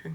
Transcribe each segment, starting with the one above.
Okay.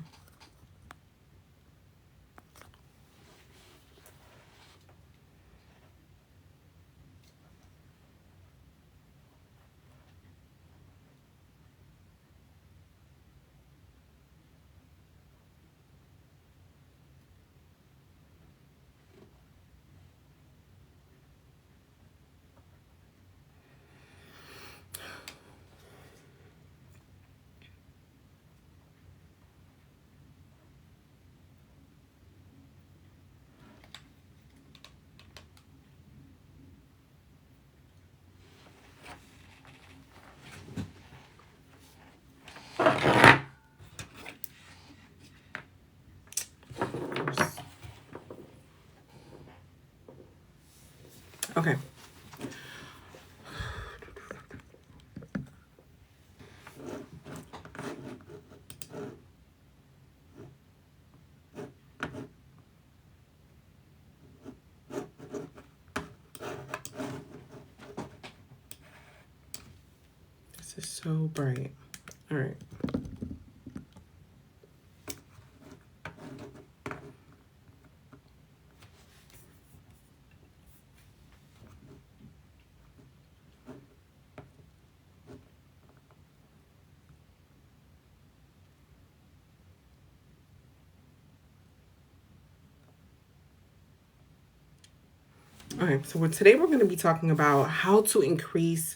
Okay. This is so bright. All right. Okay, so today we're going to be talking about how to increase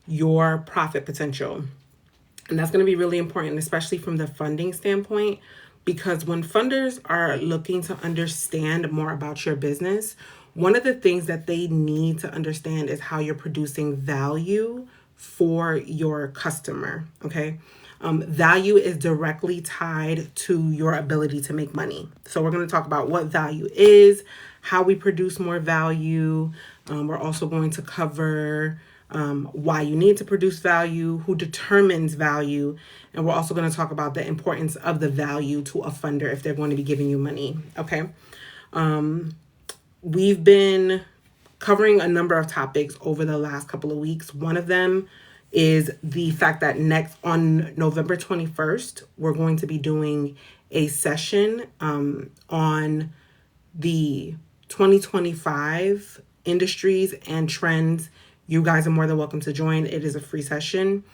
your profit potential. And that's going to be really important, especially from the funding standpoint, because when funders are looking to understand more about your business, one of the things that they need to understand is how you're producing value for your customer. Okay. Value is directly tied to your ability to make money. So we're going to talk about what value is, how we produce more value. We're also going to cover why you need to produce value, who determines value, and we're also going to talk about the importance of the value to a funder if they're going to be giving you money. Okay. We've been covering a number of topics over the last couple of weeks. One of them is the fact that next on November 21st, we're going to be doing a session on the 2025 industries and trends. You guys are more than welcome to join. It is a free session.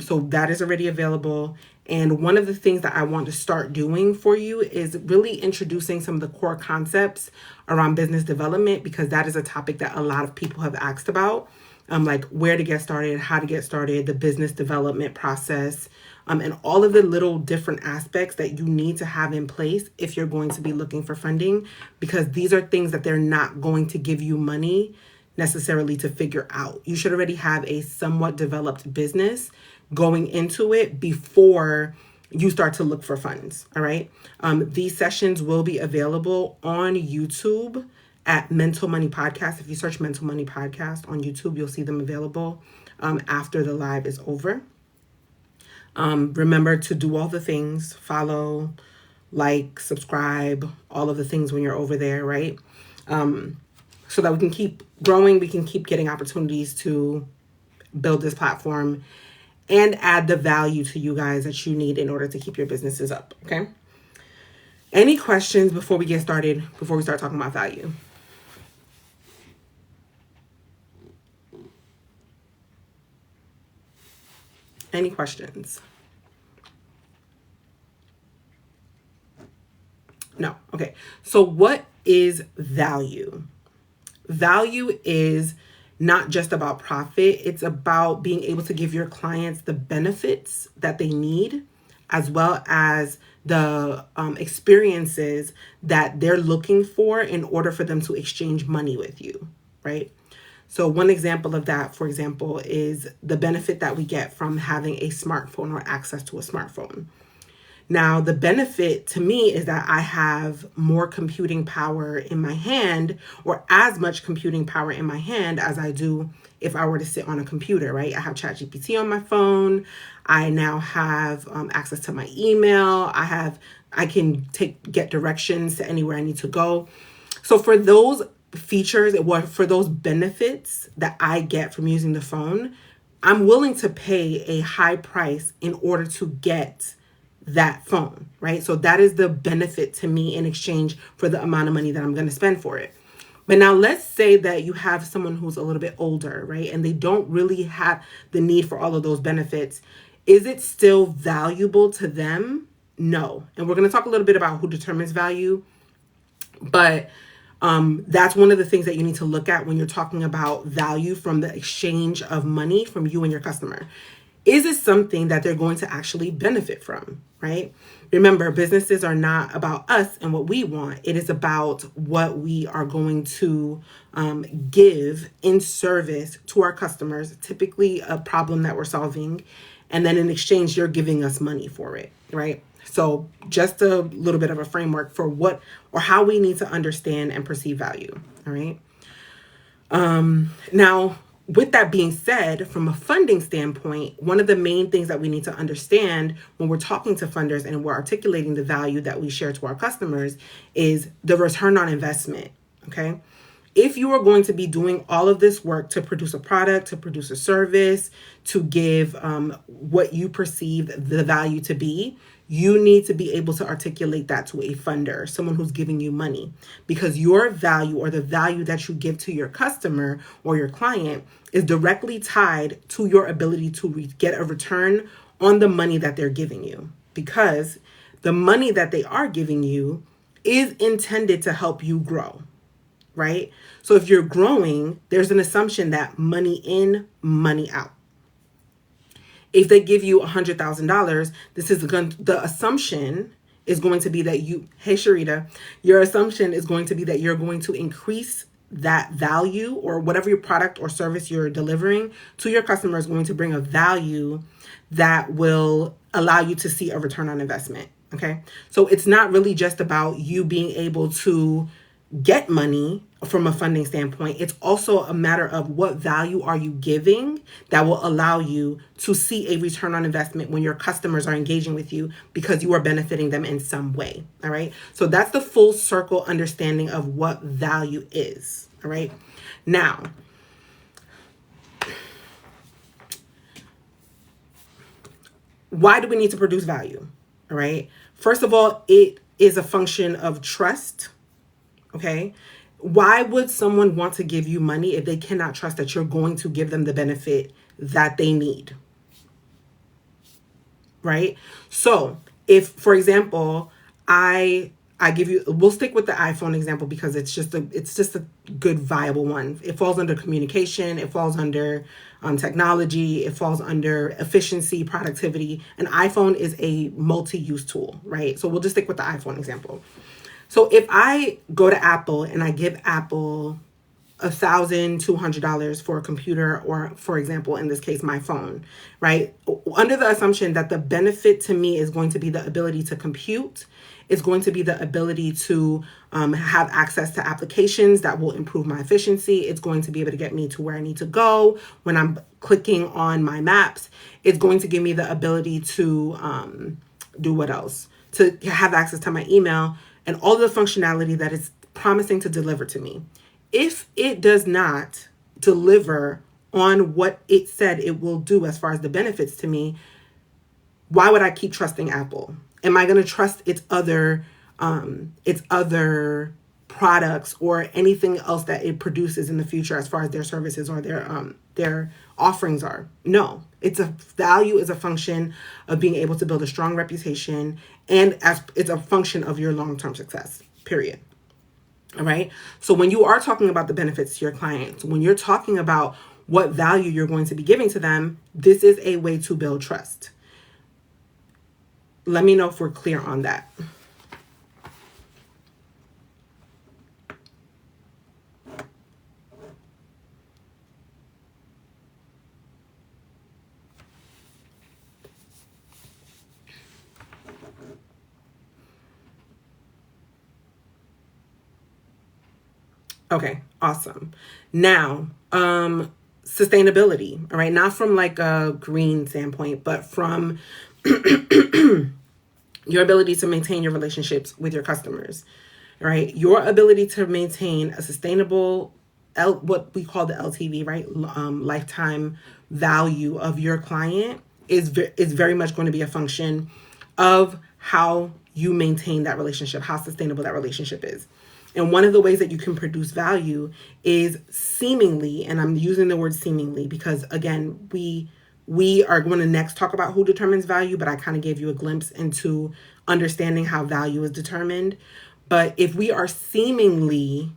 So that is already available. And one of the things that I want to start doing for you is really introducing some of the core concepts around business development, because that is a topic that a lot of people have asked about, like where to get started, how to get started, the business development process, and all of the little different aspects that you need to have in place if you're going to be looking for funding, because these are things that they're not going to give you money necessarily to figure out. You should already have a somewhat developed business going into it before you start to look for funds. All right. These sessions will be available on YouTube at Mental Money Podcast. If you search Mental Money Podcast on YouTube, you'll see them available after the live is over. Remember to do all the things, follow, like, subscribe, all of the things when you're over there, right? So that we can keep growing, we can keep getting opportunities to build this platform and add the value to you guys that you need in order to keep your businesses up, okay? Any questions before we get started, before we start talking about value? Any questions? No. Okay. So what is value? Value is not just about profit. It's about being able to give your clients the benefits that they need, as well as the experiences that they're looking for in order for them to exchange money with you, right? So one example of that, for example, is the benefit that we get from having a smartphone or access to a smartphone. Now, the benefit to me is that I have more computing power in my hand, or as much computing power in my hand as I do if I were to sit on a computer, right? I have ChatGPT on my phone. I now have access to my email. I can get directions to anywhere I need to go. So for those features, for those benefits that I get from using the phone, I'm willing to pay a high price in order to get that phone, right? So that is the benefit to me in exchange for the amount of money that I'm going to spend for it. But now let's say that you have someone who's a little bit older, right? And they don't really have the need for all of those benefits. Is it still valuable to them? No. And we're going to talk a little bit about who determines value. But that's one of the things that you need to look at when you're talking about value from the exchange of money from you and your customer. Is it something that they're going to actually benefit from, right? Remember, businesses are not about us and what we want. It is about what we are going to give in service to our customers, typically a problem that we're solving. And then in exchange, you're giving us money for it, right? So just a little bit of a framework for what or how we need to understand and perceive value, all right? Now, with that being said, from a funding standpoint, one of the main things that we need to understand when we're talking to funders and we're articulating the value that we share to our customers is the return on investment, okay? If you are going to be doing all of this work to produce a product, to produce a service, to give what you perceive the value to be, you need to be able to articulate that to a funder, someone who's giving you money, because your value or the value that you give to your customer or your client is directly tied to your ability to get a return on the money that they're giving you, because the money that they are giving you is intended to help you grow, right? So if you're growing, there's an assumption that money in, money out. If they give you $100,000, the assumption is going to be that hey Sharita, your assumption is going to be that you're going to increase that value, or whatever your product or service you're delivering to your customer is going to bring a value that will allow you to see a return on investment. Okay. So it's not really just about you being able to get money from a funding standpoint. It's also a matter of what value are you giving that will allow you to see a return on investment when your customers are engaging with you because you are benefiting them in some way. All right. So that's the full circle understanding of what value is. All right. Now, why do we need to produce value? All right. First of all, it is a function of trust. Okay. Why would someone want to give you money if they cannot trust that you're going to give them the benefit that they need? Right? So if, for example, I give you, we'll stick with the iPhone example because it's just a good viable one. It falls under communication. It falls under technology. It falls under efficiency, productivity. An iPhone is a multi-use tool, right? So we'll just stick with the iPhone example. So if I go to Apple and I give Apple $1,200 for a computer, or for example, in this case, my phone, right? Under the assumption that the benefit to me is going to be the ability to compute, it's going to be the ability to have access to applications that will improve my efficiency. It's going to be able to get me to where I need to go when I'm clicking on my maps. It's going to give me the ability to do what else? To have access to my email and all the functionality that it's promising to deliver to me. If it does not deliver on what it said it will do as far as the benefits to me, why would I keep trusting Apple? Am I going to trust its other products or anything else that it produces in the future as far as their services or their offerings are? No. It's a value is a function of being able to build a strong reputation, and it's a function of your long-term success, period. All right. So when you are talking about the benefits to your clients, when you're talking about what value you're going to be giving to them, this is a way to build trust. Let me know if we're clear on that. Okay, awesome. Now, sustainability, all right, not from like a green standpoint, but from your ability to maintain your relationships with your customers, right? Your ability to maintain a sustainable, what we call the LTV, right? Lifetime value of your client is very much going to be a function of how you maintain that relationship, how sustainable that relationship is. And one of the ways that you can produce value is seemingly, and I'm using the word seemingly because again, we are going to next talk about who determines value, but I kind of gave you a glimpse into understanding how value is determined. But if we are seemingly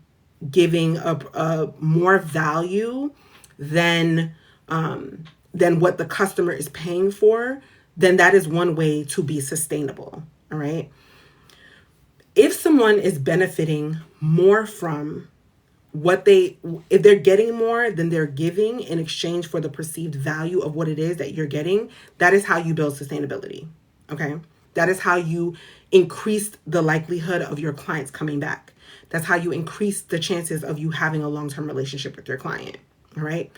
giving a more value than what the customer is paying for, then that is one way to be sustainable. All right. If someone is benefiting more from if they're getting more than they're giving in exchange for the perceived value of what it is that you're getting, that is how you build sustainability. Okay. That is how you increase the likelihood of your clients coming back. That's how you increase the chances of you having a long-term relationship with your client. All right.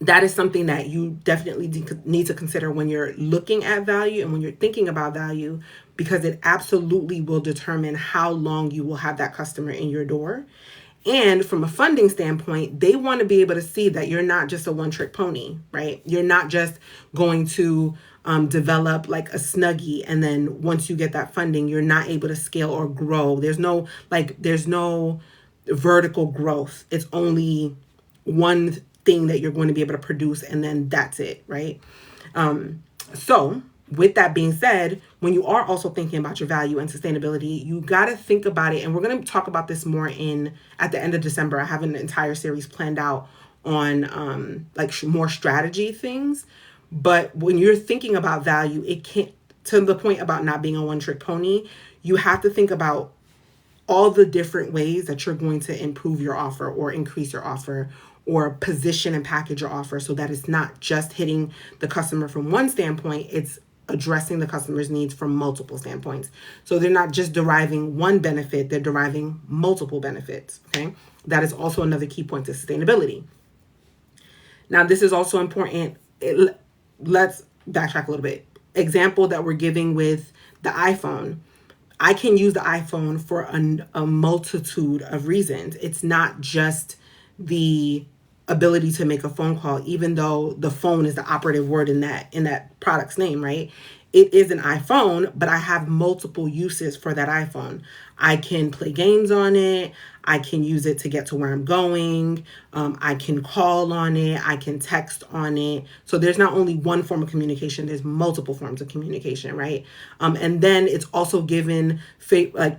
That is something that you definitely need to consider when you're looking at value and when you're thinking about value, because it absolutely will determine how long you will have that customer in your door. And from a funding standpoint, they want to be able to see that you're not just a one-trick pony, right? You're not just going to develop like a Snuggie, and then once you get that funding, you're not able to scale or grow. There's no vertical growth. It's only one thing that you're going to be able to produce, and then that's it, right? So with that being said, when you are also thinking about your value and sustainability, you got to think about it. And we're going to talk about this more at the end of December. I have an entire series planned out on more strategy things. But when you're thinking about value, it can't, to the point about not being a one-trick pony, you have to think about all the different ways that you're going to improve your offer or increase your offer or position and package your offer so that it's not just hitting the customer from one standpoint, it's addressing the customer's needs from multiple standpoints. So they're not just deriving one benefit, they're deriving multiple benefits, okay? That is also another key point to sustainability. Now, this is also important. Let's backtrack a little bit. Example that we're giving with the iPhone. I can use the iPhone for a multitude of reasons. It's not just the ability to make a phone call, even though the phone is the operative word in that product's name, right? It is an iPhone, but I have multiple uses for that iPhone. I can play games on it. I can use it to get to where I'm going. I can call on it. I can text on it. So there's not only one form of communication, there's multiple forms of communication, right? And then it's also given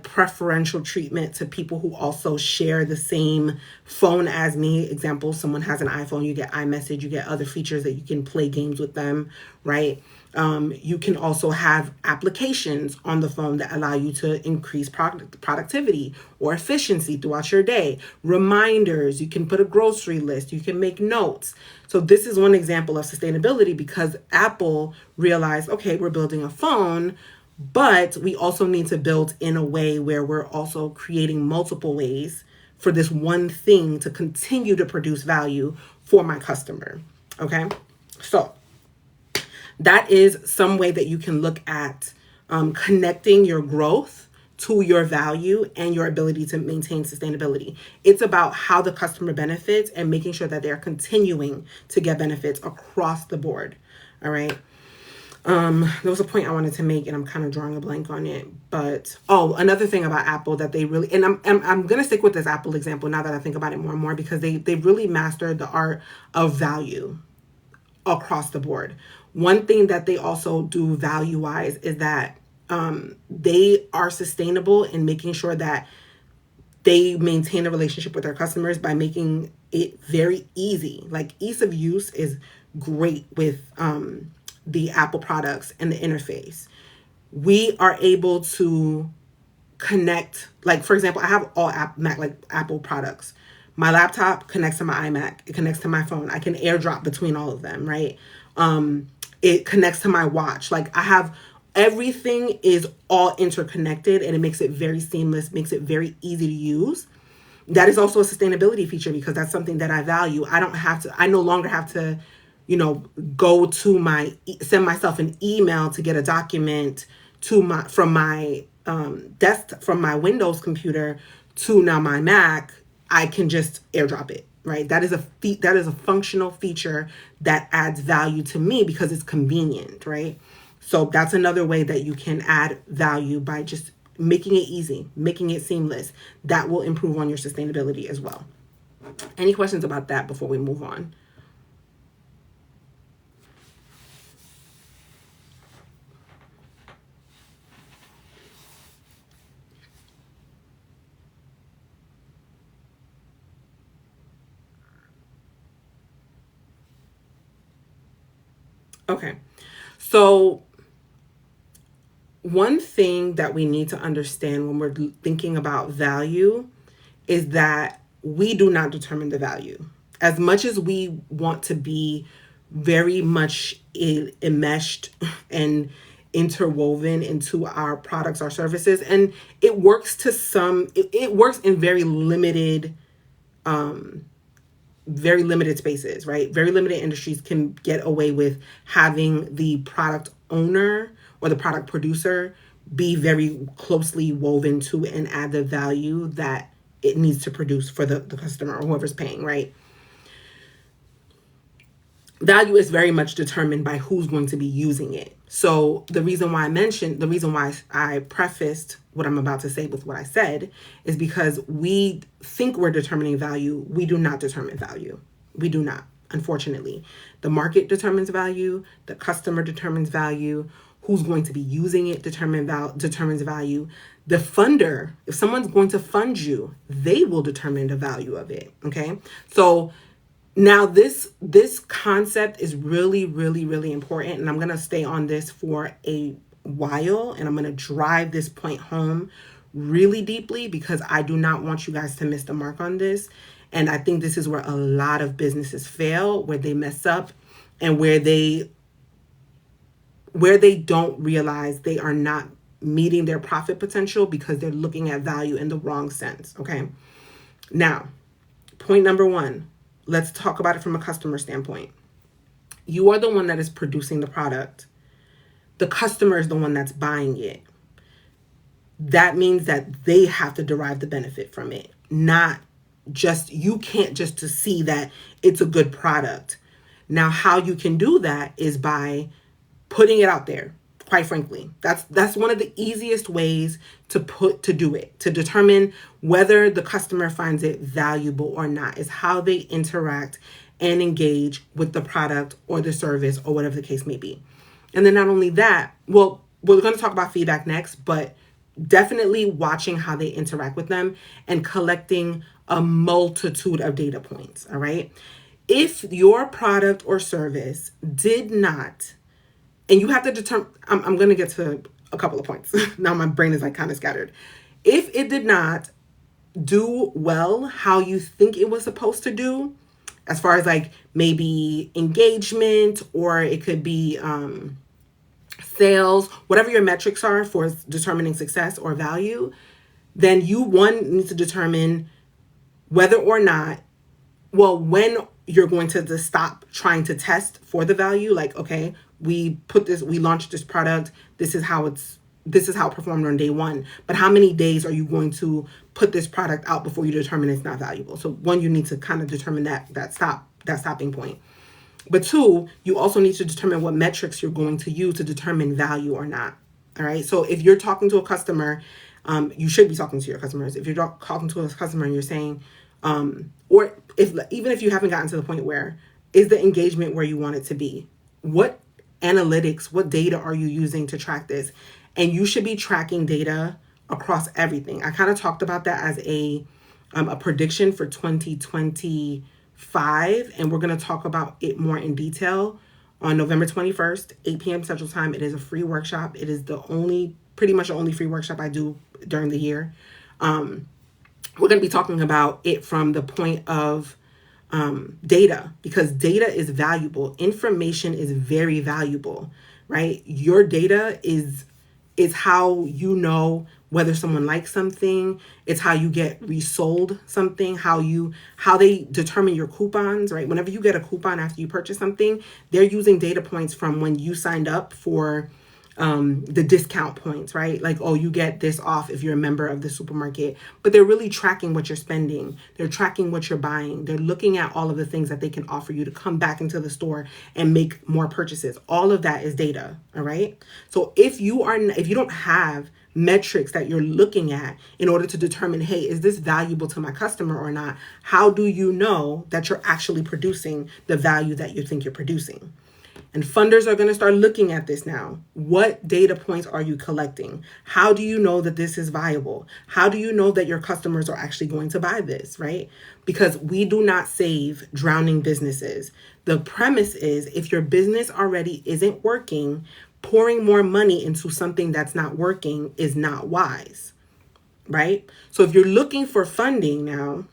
preferential treatment to people who also share the same phone as me. Example, someone has an iPhone, you get iMessage, you get other features that you can play games with them, right? You can also have applications on the phone that allow you to increase productivity or efficiency throughout your day. Reminders, you can put a grocery list, you can make notes. So this is one example of sustainability because Apple realized, okay, we're building a phone, but we also need to build in a way where we're also creating multiple ways for this one thing to continue to produce value for my customer. Okay, so that is some way that you can look at connecting your growth to your value and your ability to maintain sustainability. It's about how the customer benefits and making sure that they're continuing to get benefits across the board. All right. There was a point I wanted to make and I'm kind of drawing a blank on it, but another thing about Apple that they really, and I'm going to stick with this Apple example now that I think about it more and more, because they really mastered the art of value across the board. One thing that they also do value-wise is that they are sustainable in making sure that they maintain a relationship with their customers by making it very easy. Like ease of use is great with the Apple products and the interface. We are able to connect, like for example, I have all Apple products. My laptop connects to my iMac. It connects to my phone. I can AirDrop between all of them, right? It connects to my watch. Like I have everything is all interconnected and it makes it very seamless, makes it very easy to use. That is also a sustainability feature because that's something that I value. I no longer have to, go to send myself an email to get a document from my from my Windows computer to now my Mac. I can just AirDrop it, right? That is a functional feature that adds value to me because it's convenient, right? So that's another way that you can add value, by just making it easy, making it seamless. That will improve on your sustainability as well. Any questions about that before we move on? Okay. So one thing that we need to understand when we're thinking about value is that we do not determine the value. As much as we want to be very much enmeshed and interwoven into our products, our services, and it works to some, it works in very limited spaces, right? Very limited industries can get away with having the product owner or the product producer be very closely woven to and add the value that it needs to produce for the customer or whoever's paying, right? Value is very much determined by who's going to be using it. So the reason why I prefaced what I'm about to say with what I said is because we think we're determining value. We do not determine value. We do not, unfortunately. The market determines value. The customer determines value. Who's going to be using it determines value. The funder, if someone's going to fund you, they will determine the value of it. Okay. So now this concept is really, really, really important. And I'm going to stay on this for a while. And I'm going to drive this point home really deeply, because I do not want you guys to miss the mark on this. And I think this is where a lot of businesses fail, where they mess up, and where they don't realize they are not meeting their profit potential because they're looking at value in the wrong sense. Okay. Now, point number one, let's talk about it from a customer standpoint. You are the one that is producing the product. The customer is the one that's buying it. That means that they have to derive the benefit from it. Not just, you can't just to see that it's a good product. Now, how you can do that is by putting it out there. Quite frankly, that's one of the easiest ways to do it, to determine whether the customer finds it valuable or not, is how they interact and engage with the product or the service or whatever the case may be. And then not only that, well, we're going to talk about feedback next, but definitely watching how they interact with them and collecting a multitude of data points. All right. If your product or service did not, and you have to determine, I'm going to get to a couple of points. Now my brain is like kind of scattered. If it did not do well how you think it was supposed to do, as far as like maybe engagement, or it could be sales, whatever your metrics are for determining success or value, then you need to determine whether or not, when you're going to stop trying to test for the value. Like, okay, we launched this product. This is how it performed on day one. But how many days are you going to put this product out before you determine it's not valuable? So one, you need to kind of determine that stopping point. But two, you also need to determine what metrics you're going to use to determine value or not. All right. So if you're talking to a customer, you should be talking to your customers. If you're talking to a customer and you're saying, or even if you haven't gotten to the point where, is the engagement where you want it to be? What analytics, what data are you using to track this? And you should be tracking data across everything. I kind of talked about that as a prediction for 2025, and we're going to talk about it more in detail on November 21st, 8 p.m. Central Time. It is a free workshop. It is pretty much the only free workshop I do during the year. We're going to be talking about it from the point of data, because data is valuable. Information is very valuable, right? Your data is how you know whether someone likes something. It's how you get resold something, how they determine your coupons, right? Whenever you get a coupon after you purchase something, they're using data points from when you signed up for the discount points, right? Like, oh, you get this off if you're a member of the supermarket. But they're really tracking what you're spending. They're tracking what you're buying. They're looking at all of the things that they can offer you to come back into the store and make more purchases. All of that is data, all right? So if you don't have metrics that you're looking at in order to determine, hey, is this valuable to my customer or not? How do you know that you're actually producing the value that you think you're producing? And funders are going to start looking at this now. What data points are you collecting? How do you know that this is viable? How do you know that your customers are actually going to buy this, right? Because we do not save drowning businesses. The premise is if your business already isn't working, pouring more money into something that's not working is not wise, right? So if you're looking for funding now,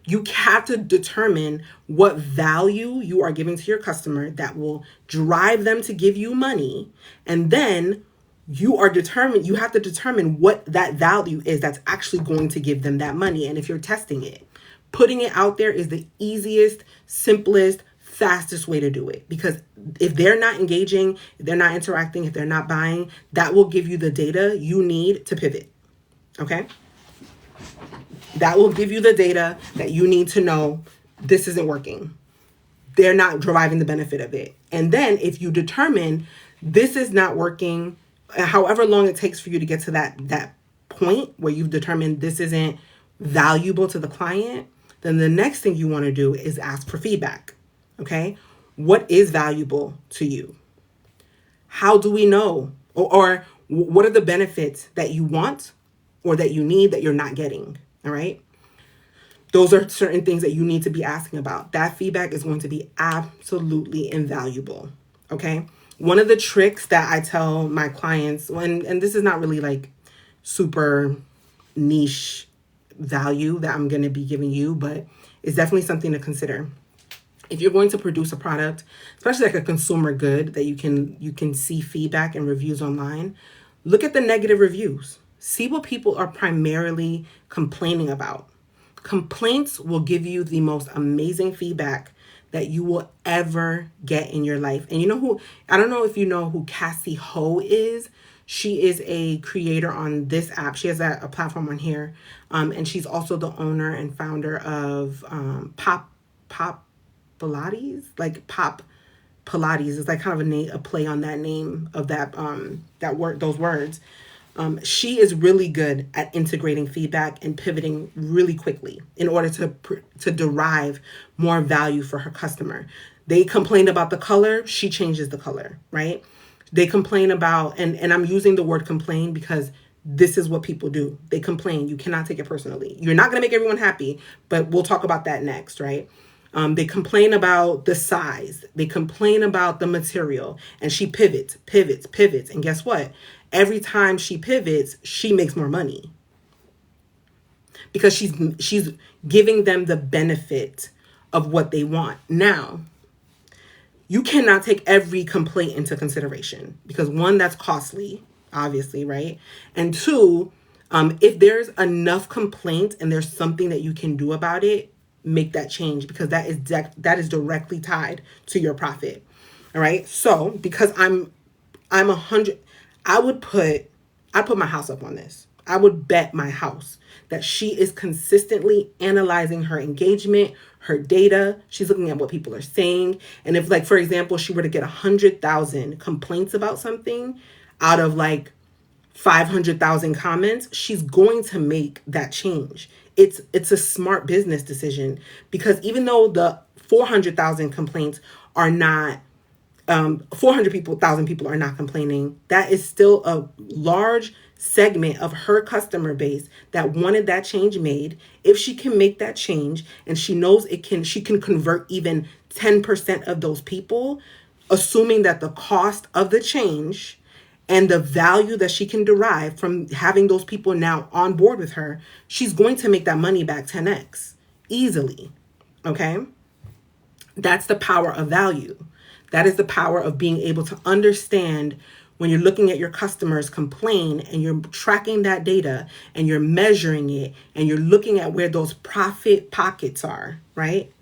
you have to determine what value you are giving to your customer that will drive them to give you money. And then you have to determine what that value is that's actually going to give them that money. And if you're testing it, putting it out there is the easiest, simplest, fastest way to do it. Because if they're not engaging, if they're not interacting, if they're not buying, that will give you the data you need to pivot. Okay? That will give you the data that you need to know this isn't working. They're not deriving the benefit of it. And then if you determine this is not working, however long it takes for you to get to that point where you've determined this isn't valuable to the client, then the next thing you want to do is ask for feedback. Okay? What is valuable to you? How do we know? Or what are the benefits that you want or that you need that you're not getting? All right. Those are certain things that you need to be asking about. That feedback is going to be absolutely invaluable. Okay. One of the tricks that I tell my clients, and this is not really like super niche value that I'm going to be giving you, but it's definitely something to consider. If you're going to produce a product, especially like a consumer good that you can see feedback and reviews online, look at the negative reviews. See what people are primarily complaining about. Complaints will give you the most amazing feedback that you will ever get in your life. And I don't know if you know who Cassie Ho is. She is a creator on this app. She has a platform on here. And she's also the owner and founder of Pop Pilates, like Pop Pilates. It's like kind of a play on that name of those words. She is really good at integrating feedback and pivoting really quickly in order to derive more value for her customer. They complained about the color, she changes the color, right? They complain about, and I'm using the word complain because this is what people do. They complain. You cannot take it personally. You're not going to make everyone happy, but we'll talk about that next, right? They complain about the size. They complain about the material. And she pivots. And guess what? Every time she pivots, she makes more money. Because she's giving them the benefit of what they want. Now, you cannot take every complaint into consideration. Because one, that's costly, obviously, right? And two, if there's enough complaints and there's something that you can do about it, make that change, because that is directly tied to your profit. All right. So because I'm 100, I'd put my house up on this. I would bet my house that she is consistently analyzing her engagement, her data. She's looking at what people are saying. And if, like, for example, she were to get 100,000 complaints about something out of like 500,000 comments, she's going to make that change. It's a smart business decision, because even though the 400,000 complaints are not 400,000 people are not complaining, that is still a large segment of her customer base that wanted that change made. If she can make that change and she knows she can convert even 10% of those people, assuming that the cost of the change and the value that she can derive from having those people now on board with her, she's going to make that money back 10x easily. Okay? That's the power of value. That is the power of being able to understand when you're looking at your customers complain and you're tracking that data and you're measuring it and you're looking at where those profit pockets are, right?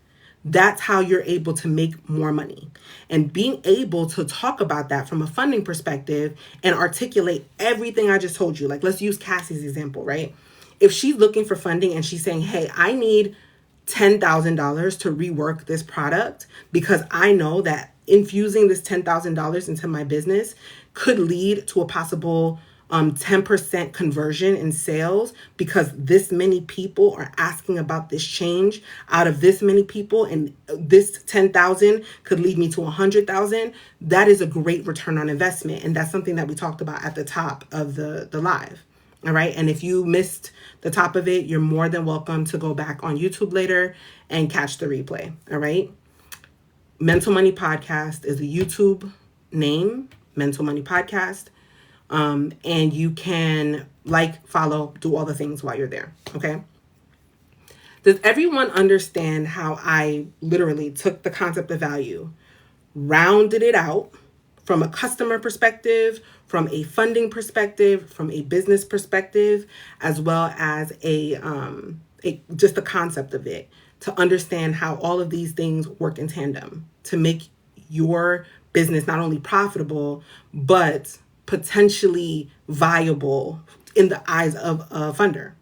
That's how you're able to make more money. And being able to talk about that from a funding perspective and articulate everything I just told you. Like, let's use Cassie's example, right? If she's looking for funding and she's saying, hey, I need $10,000 to rework this product because I know that infusing this $10,000 into my business could lead to a possible 10% conversion in sales because this many people are asking about this change out of this many people, and this 10,000 could lead me to 100,000. That is a great return on investment. And that's something that we talked about at the top of the live. All right. And if you missed the top of it, you're more than welcome to go back on YouTube later and catch the replay. All right. Mental Money Podcast is a YouTube name, Mental Money Podcast. And you can like, follow, do all the things while you're there. Okay. Does everyone understand how I literally took the concept of value, rounded it out from a customer perspective, from a funding perspective, from a business perspective, as well as just the concept of it, to understand how all of these things work in tandem to make your business not only profitable, but potentially viable in the eyes of a funder?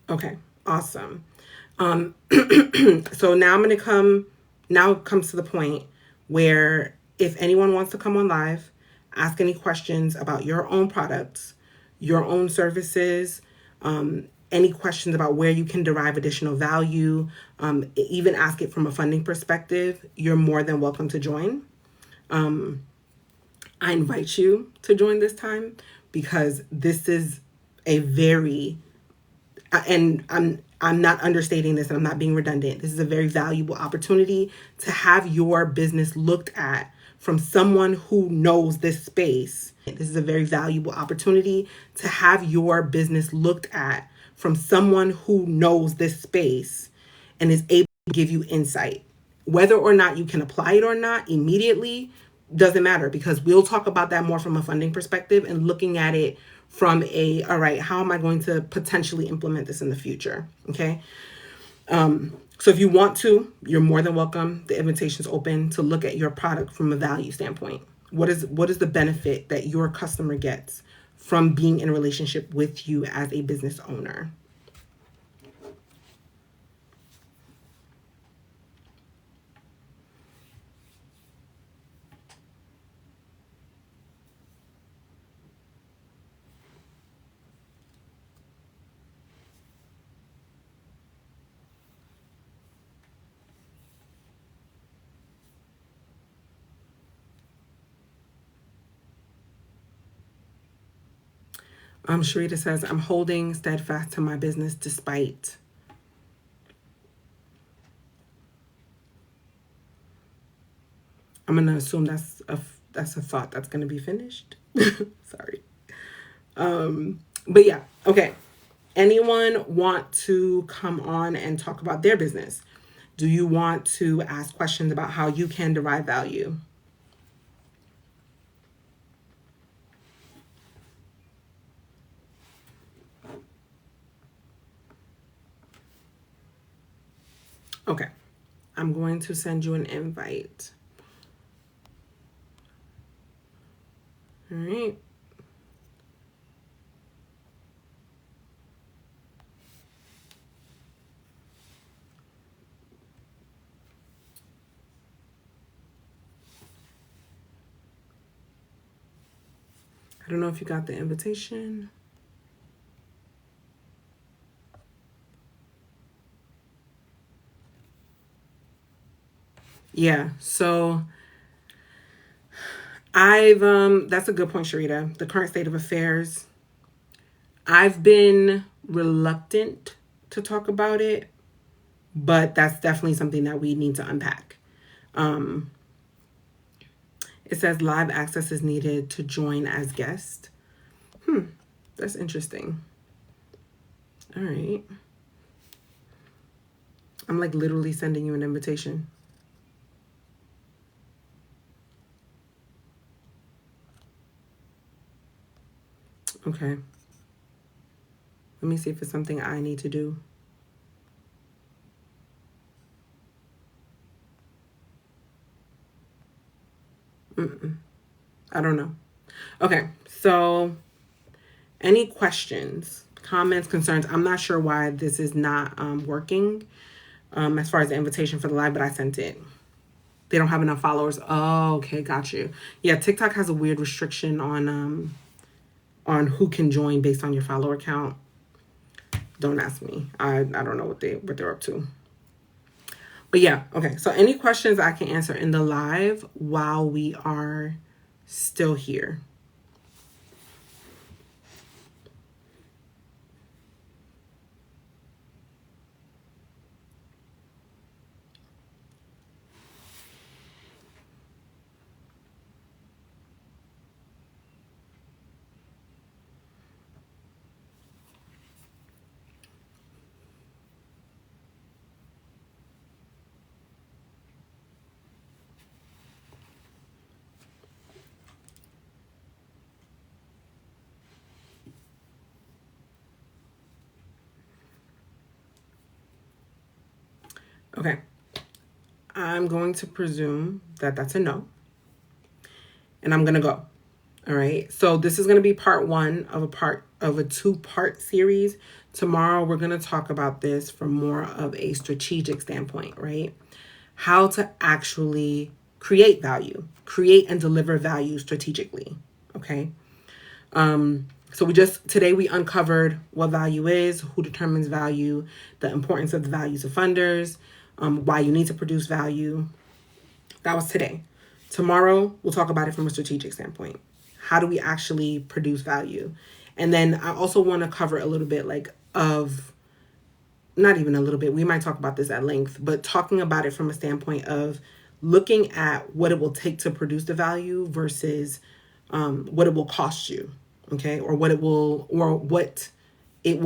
Okay, awesome. So now comes to the point where if anyone wants to come on live, ask any questions about your own products, your own services, any questions about where you can derive additional value, even ask it from a funding perspective, you're more than welcome to join. I invite you to join this time because this is a very, and I'm not understating this and I'm not being redundant. This is a very valuable opportunity to have your business looked at from someone who knows this space. This is a very valuable opportunity to have your business looked at from someone who knows this space and is able to give you insight. Whether or not you can apply it or not immediately doesn't matter, because we'll talk about that more from a funding perspective and looking at it from all right, how am I going to potentially implement this in the future? Okay. So if you want to, you're more than welcome. The invitation's open to look at your product from a value standpoint. What is the benefit that your customer gets from being in a relationship with you as a business owner? Sharita says, I'm holding steadfast to my business despite. I'm going to assume that's a thought that's going to be finished. Sorry. But yeah, okay. Anyone want to come on and talk about their business? Do you want to ask questions about how you can derive value? Okay. I'm going to send you an invite. All right. I don't know if you got the invitation. Yeah, so that's a good point, Sharita. The current state of affairs. I've been reluctant to talk about it, but that's definitely something that we need to unpack. It says live access is needed to join as guest. That's interesting. All right. I'm like literally sending you an invitation. Okay. Let me see if it's something I need to do. I don't know. Okay. So, any questions, comments, concerns? I'm not sure why this is not working as far as the invitation for the live, but I sent it. They don't have enough followers. Oh, okay, got you. Yeah, TikTok has a weird restriction on who can join based on your follower count. Don't ask me. I don't know what they're up to. But yeah, okay. So any questions I can answer in the live while we are still here. Okay. I'm going to presume that that's a no. And I'm going to go. All right. So this is going to be part one of a two-part series. Tomorrow we're going to talk about this from more of a strategic standpoint, right? How to actually create value, create and deliver value strategically. Okay. So today we uncovered what value is, who determines value, the importance of the values of funders, why you need to produce value. That was today. Tomorrow, we'll talk about it from a strategic standpoint. How do we actually produce value? And then I also want to cover a little bit not even a little bit, we might talk about this at length, but talking about it from a standpoint of looking at what it will take to produce the value versus what it will cost you, okay? Or what it will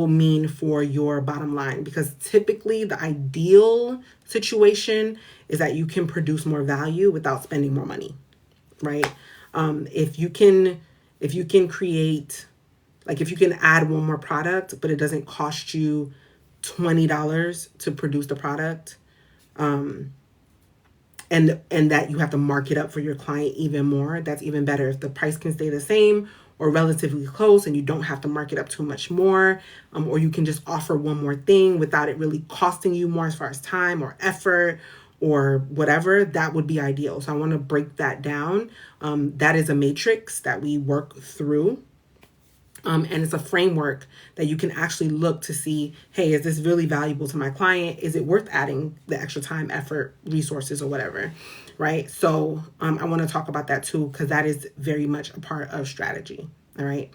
mean for your bottom line. Because typically the ideal situation is that you can produce more value without spending more money, right? If you can create, like if you can add one more product, but it doesn't cost you $20 to produce the product, and that you have to mark it up for your client even more, that's even better. If the price can stay the same or relatively close and you don't have to mark it up too much more, or you can just offer one more thing without it really costing you more as far as time or effort or whatever, that would be ideal. So I want to break that down. That is a matrix that we work through. And it's a framework that you can actually look to see, hey, is this really valuable to my client? Is it worth adding the extra time, effort, resources, or whatever, right? So I want to talk about that too, because that is very much a part of strategy, all right?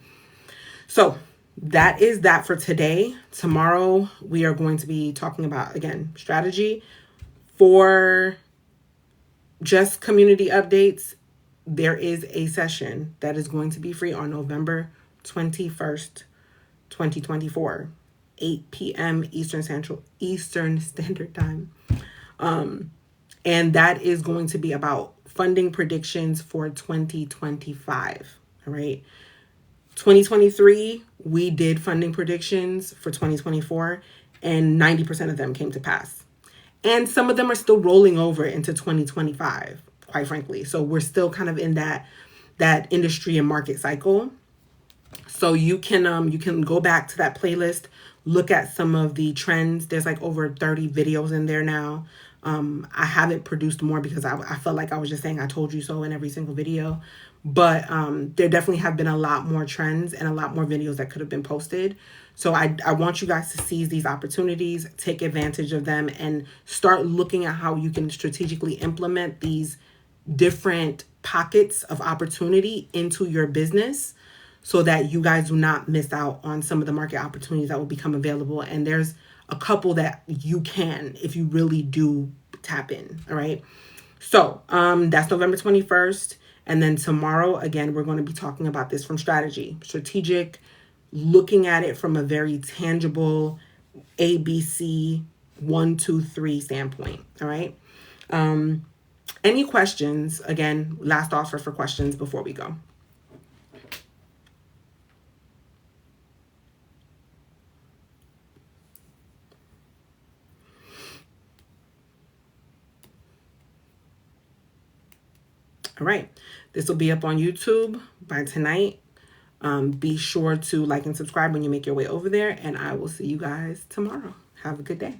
So that is that for today. Tomorrow, we are going to be talking about, again, strategy. For just community updates, there is a session that is going to be free on November 21st, 2024, 8 p.m. Eastern Standard Time. And that is going to be about funding predictions for 2025. All right. 2023, we did funding predictions for 2024, and 90% of them came to pass. And some of them are still rolling over into 2025, quite frankly. So we're still kind of in that industry and market cycle. So you can go back to that playlist, look at some of the trends. There's like over 30 videos in there now. I haven't produced more because I felt like I was just saying I told you so in every single video. But there definitely have been a lot more trends and a lot more videos that could have been posted. So I want you guys to seize these opportunities, take advantage of them, and start looking at how you can strategically implement these different pockets of opportunity into your business, so that you guys do not miss out on some of the market opportunities that will become available. And there's a couple that you can, if you really do tap in. All right. So that's November 21st. And then tomorrow, again, we're going to be talking about this from strategic, looking at it from a very tangible ABC 1, 2, 3 standpoint. All right. Any questions? Again, last offer for questions before we go. All right. This will be up on YouTube by tonight. Be sure to like and subscribe when you make your way over there, and I will see you guys tomorrow. Have a good day.